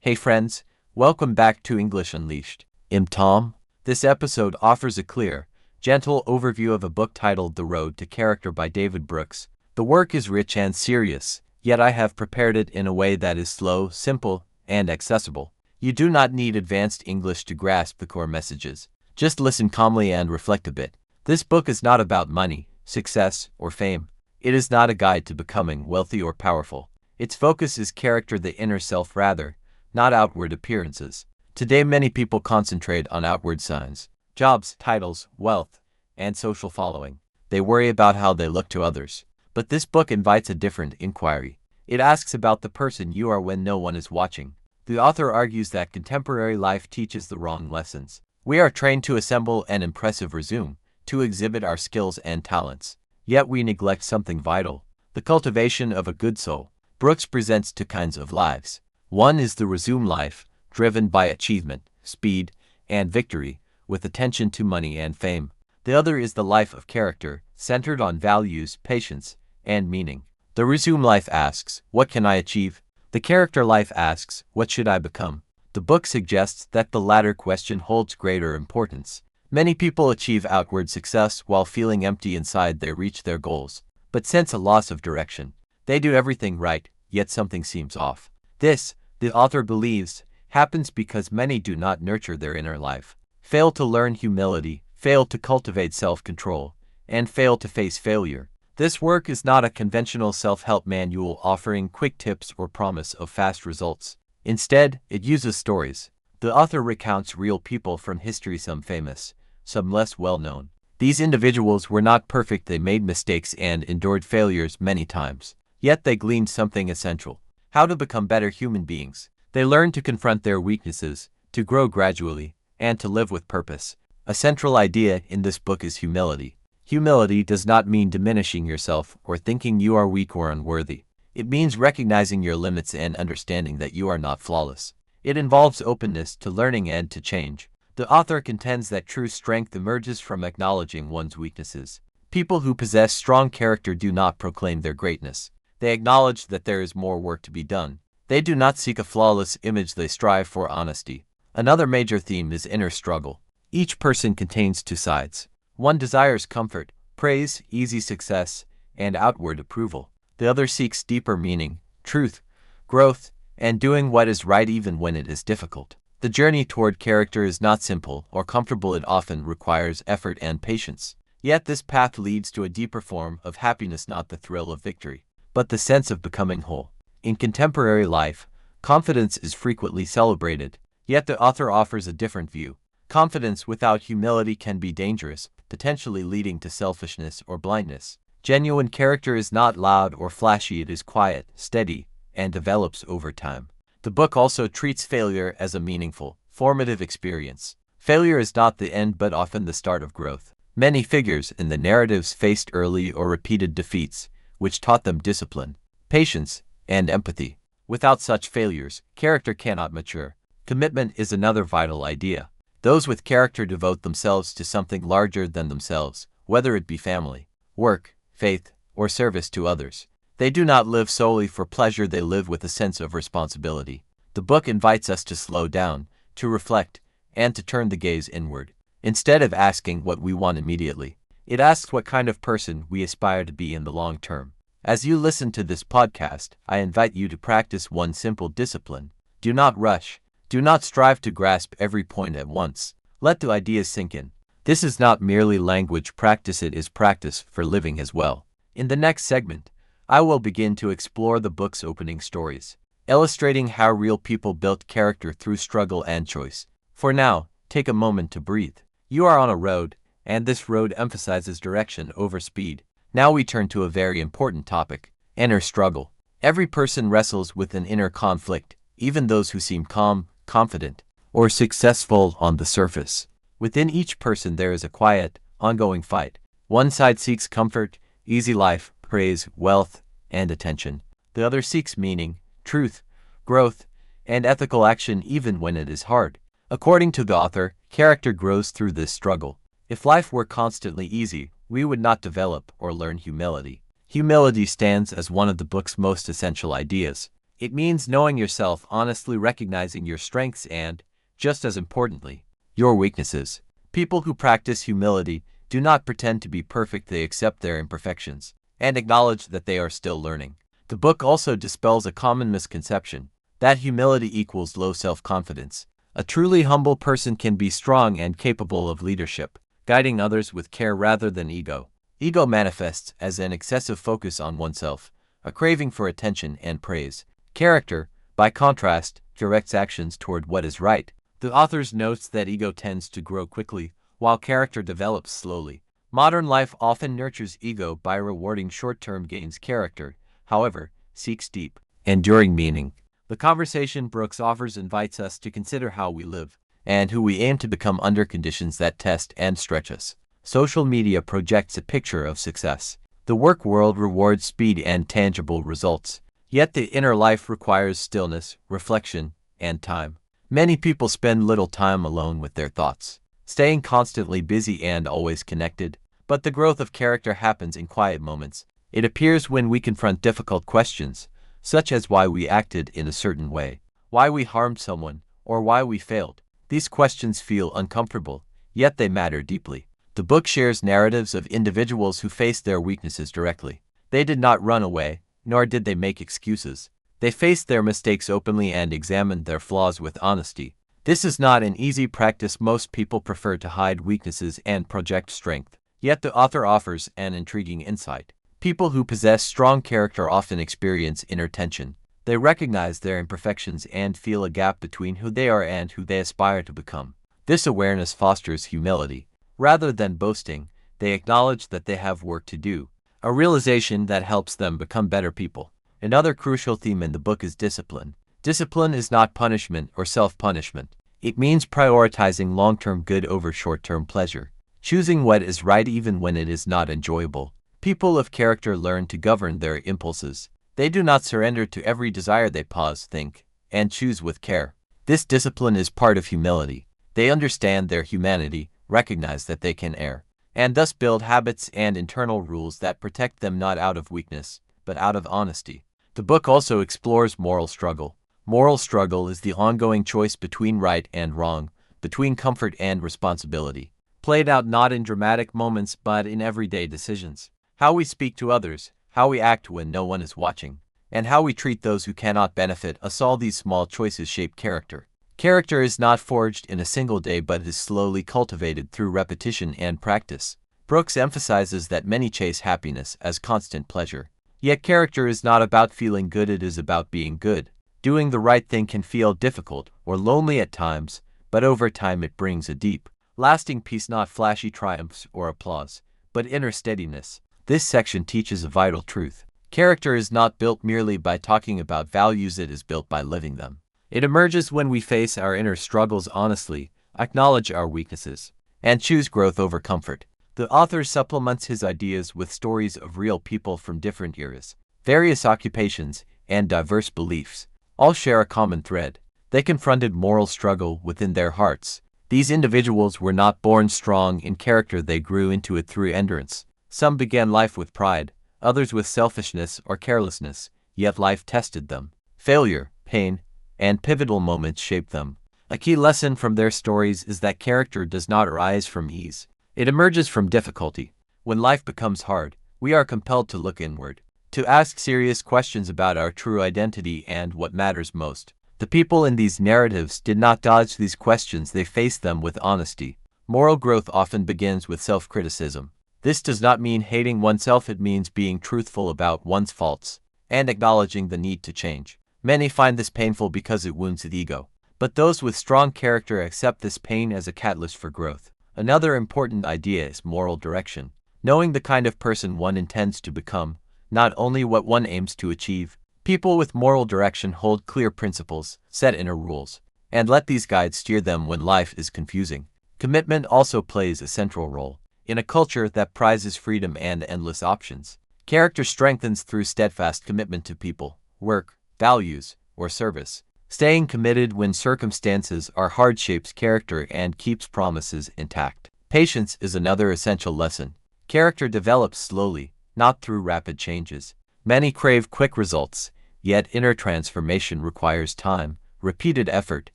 Hey friends, welcome back to English Unleashed. I'm Tom. This episode offers a clear, gentle overview of a book titled The Road to Character by David Brooks. The work is rich and serious, yet I have prepared it in a way that is slow, simple, and accessible. You do not need advanced English to grasp the core messages. Just listen calmly and reflect a bit. This book is not about money, success, or fame. It is not a guide to becoming wealthy or powerful. Its focus is character, the inner self rather, not outward appearances. Today many people concentrate on outward signs, jobs, titles, wealth, and social following. They worry about how they look to others. But this book invites a different inquiry. It asks about the person you are when no one is watching. The author argues that contemporary life teaches the wrong lessons. We are trained to assemble an impressive resume, to exhibit our skills and talents. Yet we neglect something vital, the cultivation of a good soul. Brooks presents two kinds of lives. One is the resume life, driven by achievement, speed, and victory, with attention to money and fame. The other is the life of character, centered on values, patience, and meaning. The resume life asks, what can I achieve? The character life asks, what should I become? The book suggests that the latter question holds greater importance. Many people achieve outward success while feeling empty inside. They reach their goals, but sense a loss of direction. They do everything right, yet something seems off. This, the author believes, happens because many do not nurture their inner life, fail to learn humility, fail to cultivate self-control, and fail to face failure. This work is not a conventional self-help manual offering quick tips or promise of fast results. Instead, it uses stories. The author recounts real people from history, some famous, some less well-known. These individuals were not perfect. They made mistakes and endured failures many times. Yet they gleaned something essential: how to become better human beings. They learned to confront their weaknesses, to grow gradually, and to live with purpose. A central idea in this book is humility. Humility does not mean diminishing yourself or thinking you are weak or unworthy. It means recognizing your limits and understanding that you are not flawless. It involves openness to learning and to change. The author contends that true strength emerges from acknowledging one's weaknesses. People who possess strong character do not proclaim their greatness. They acknowledge that there is more work to be done. They do not seek a flawless image. They strive for honesty. Another major theme is inner struggle. Each person contains two sides. One desires comfort, praise, easy success, and outward approval. The other seeks deeper meaning, truth, growth, and doing what is right even when it is difficult. The journey toward character is not simple or comfortable. It often requires effort and patience. Yet this path leads to a deeper form of happiness, not the thrill of victory, but the sense of becoming whole. In contemporary life, confidence is frequently celebrated, yet the author offers a different view. Confidence without humility can be dangerous, potentially leading to selfishness or blindness. Genuine character is not loud or flashy. It is quiet, steady, and develops over time. The book also treats failure as a meaningful, formative experience. Failure is not the end but often the start of growth. Many figures in the narratives faced early or repeated defeats, which taught them discipline, patience, and empathy. Without such failures, character cannot mature. Commitment is another vital idea. Those with character devote themselves to something larger than themselves, whether it be family, work, faith, or service to others. They do not live solely for pleasure. They live with a sense of responsibility. The book invites us to slow down, to reflect, and to turn the gaze inward. Instead of asking what we want immediately, it asks what kind of person we aspire to be in the long term. As you listen to this podcast, I invite you to practice one simple discipline. Do not rush. Do not strive to grasp every point at once. Let the ideas sink in. This is not merely language practice, it is practice for living as well. In the next segment, I will begin to explore the book's opening stories, illustrating how real people built character through struggle and choice. For now, take a moment to breathe. You are on a road, and this road emphasizes direction over speed. Now we turn to a very important topic: inner struggle. Every person wrestles with an inner conflict, even those who seem calm, confident, or successful on the surface. Within each person there is a quiet, ongoing fight. One side seeks comfort, easy life, praise, wealth, and attention. The other seeks meaning, truth, growth, and ethical action even when it is hard. According to the author, character grows through this struggle. If life were constantly easy, we would not develop or learn humility. Humility stands as one of the book's most essential ideas. It means knowing yourself, honestly recognizing your strengths and, just as importantly, your weaknesses. People who practice humility do not pretend to be perfect, they accept their imperfections and acknowledge that they are still learning. The book also dispels a common misconception that humility equals low self-confidence. A truly humble person can be strong and capable of leadership, guiding others with care rather than ego. Ego manifests as an excessive focus on oneself, a craving for attention and praise. Character, by contrast, directs actions toward what is right. The author notes that ego tends to grow quickly, while character develops slowly. Modern life often nurtures ego by rewarding short-term gains. Character, however, seeks deep, enduring meaning. The conversation Brooks offers invites us to consider how we live and who we aim to become under conditions that test and stretch us. Social media projects a picture of success. The work world rewards speed and tangible results. Yet the inner life requires stillness, reflection, and time. Many people spend little time alone with their thoughts, staying constantly busy and always connected. But the growth of character happens in quiet moments. It appears when we confront difficult questions, such as why we acted in a certain way, why we harmed someone, or why we failed. These questions feel uncomfortable, yet they matter deeply. The book shares narratives of individuals who faced their weaknesses directly. They did not run away, nor did they make excuses. They faced their mistakes openly and examined their flaws with honesty. This is not an easy practice. Most people prefer to hide weaknesses and project strength. Yet the author offers an intriguing insight. People who possess strong character often experience inner tension. They recognize their imperfections and feel a gap between who they are and who they aspire to become. This awareness fosters humility. Rather than boasting, they acknowledge that they have work to do, a realization that helps them become better people. Another crucial theme in the book is discipline. Discipline is not punishment or self-punishment. It means prioritizing long-term good over short-term pleasure, choosing what is right even when it is not enjoyable. People of character learn to govern their impulses. They do not surrender to every desire. They pause, think, and choose with care. This discipline is part of humility. They understand their humanity, recognize that they can err, and thus build habits and internal rules that protect them not out of weakness, but out of honesty. The book also explores moral struggle. Moral struggle is the ongoing choice between right and wrong, between comfort and responsibility, played out not in dramatic moments but in everyday decisions. How we speak to others, how we act when no one is watching, and how we treat those who cannot benefit us. All these small choices shape character. Character is not forged in a single day but is slowly cultivated through repetition and practice. Brooks emphasizes that many chase happiness as constant pleasure. Yet character is not about feeling good, it is about being good. Doing the right thing can feel difficult or lonely at times, but over time it brings a deep, lasting peace, not flashy triumphs or applause, but inner steadiness. This section teaches a vital truth. Character is not built merely by talking about values, it is built by living them. It emerges when we face our inner struggles honestly, acknowledge our weaknesses, and choose growth over comfort. The author supplements his ideas with stories of real people from different eras, various occupations, and diverse beliefs. All share a common thread. They confronted moral struggle within their hearts. These individuals were not born strong in character, they grew into it through endurance. Some began life with pride, others with selfishness or carelessness, yet life tested them. Failure, pain, and pivotal moments shaped them. A key lesson from their stories is that character does not arise from ease. It emerges from difficulty. When life becomes hard, we are compelled to look inward, to ask serious questions about our true identity and what matters most. The people in these narratives did not dodge these questions, they faced them with honesty. Moral growth often begins with self-criticism. This does not mean hating oneself, it means being truthful about one's faults and acknowledging the need to change. Many find this painful because it wounds the ego, but those with strong character accept this pain as a catalyst for growth. Another important idea is moral direction. Knowing the kind of person one intends to become, not only what one aims to achieve. People with moral direction hold clear principles, set inner rules, and let these guides steer them when life is confusing. Commitment also plays a central role. In a culture that prizes freedom and endless options, character strengthens through steadfast commitment to people, work, values, or service. Staying committed when circumstances are hard shapes character and keeps promises intact. Patience is another essential lesson. Character develops slowly, not through rapid changes. Many crave quick results. yet inner transformation requires time, repeated effort,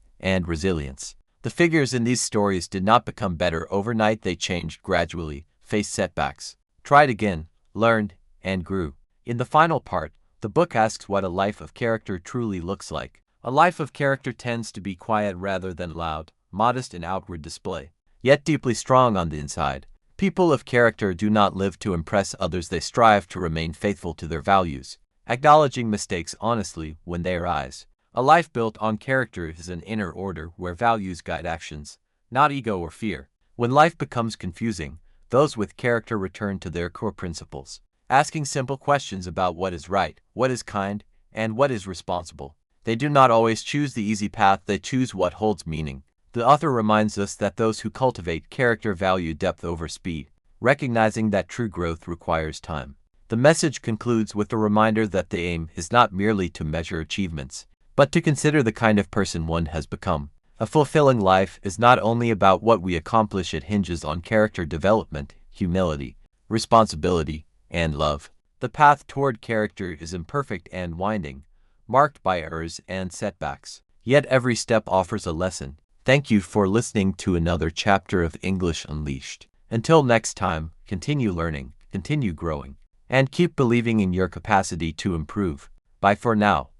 and resilience. The figures in these stories did not become better overnight, they changed gradually, faced setbacks, tried again, learned, and grew. In the final part, the book asks what a life of character truly looks like. A life of character tends to be quiet rather than loud, modest in outward display, yet deeply strong on the inside. People of character do not live to impress others, they strive to remain faithful to their values, acknowledging mistakes honestly when they arise. A life built on character is an inner order where values guide actions, not ego or fear. When life becomes confusing, those with character return to their core principles, asking simple questions about what is right, what is kind, and what is responsible. They do not always choose the easy path, they choose what holds meaning. The author reminds us that those who cultivate character value depth over speed, recognizing that true growth requires time. The message concludes with a reminder that the aim is not merely to measure achievements, but to consider the kind of person one has become. A fulfilling life is not only about what we accomplish, it hinges on character development, humility, responsibility, and love. The path toward character is imperfect and winding, marked by errors and setbacks. Yet every step offers a lesson. Thank you for listening to another chapter of English Unleashed. Until next time, continue learning, continue growing, and keep believing in your capacity to improve. Bye for now.